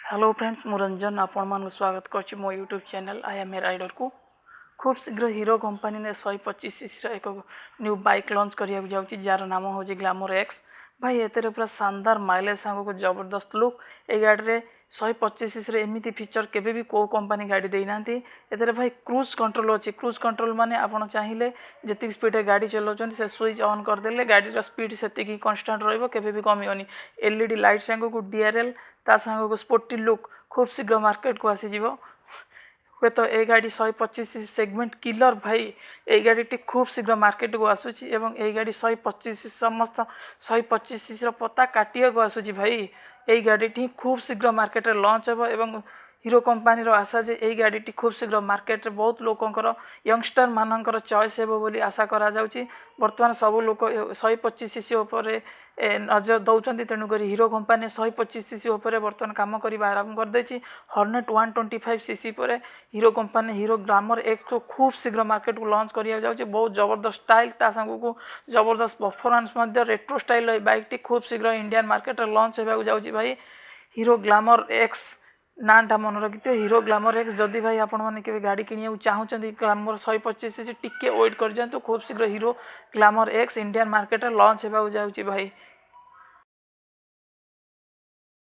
Hello friends मु रंजन आपण मान स्वागत करछि मो YouTube channel I am a rider को खूब शीघ्र हीरो कंपनी ने 125cc एक न्यू बाइक लॉन्च करिया जाउछि जार नाम होछि ग्लैमर एक्स। भाई एतेरे पूरा शानदार माइलेज सांग को जबरदस्त लुक ए गाड़ी रे 125cc रे एमिति फीचर केबे भी को कंपनी गाड़ी देई नांती। एतेरे भाई क्रूज कंट्रोल अछि। क्रूज कंट्रोल माने आपण चाहिले जति स्पीड रे गाड़ी चलाउछन से स्विच ऑन कर देले गाड़ी रो स्पीड सेति की कांस्टेंट रहइबो केबे भी कमियोनी। एलईडी लाइट सांग को डीआरएल ता सांग को स्पोर्टी लुक खूब शीघ्र मार्केट को आसी जीवो। हुए तो ए गाड़ी 125cc सेगमेंट किलर भाई ए गाड़ी टी खूब शीघ्र मार्केट को आसुची एवं ए गाड़ी 125cc समस्त 125cc पता काटिया को आसुची भाई। ए गाड़ी टी खूब शीघ्र मार्केट रे लॉन्च हेबो एवं हीरो कंपनी रो आशा जे ए गाड़ी टी खूब शीघ्र मार्केट रे बहुत लोकंकर यंगस्टर मानकर चॉइस हेबो बोली आशा करा जाउची। वर्तमान सब लोक 125cc ऊपर नजर दौरान तेणुक हीरो कंपनी 125cc उपर बर्तमान कम करवा आरंभ कर देछि। हॉर्नेट 125cc पर hero company hero glamour x को खूब शीघ्र मार्केट को लॉन्च करिया जाउछि। बहुत जबरदस्त स्टाइल ता संग को जबरदस्त परफॉर्मेंस मध्य रेट्रो स्टाइल बाइक टी खूब शीघ्र इंडियन मार्केट रे लॉन्च हेबा जाउछि भाई। हीरो ग्लैमर एक्स नाटा मन रखिथे हीरो ग्लैमर एक्स। जदि भाई आपण माने के गाड़ी किनिया चाहूचंदी ग्लैमर 125cc टिके वेट कर जांतु खूब शीघ्र hero glamour x Indian market रे लॉन्च हेबा जाउछि भाई।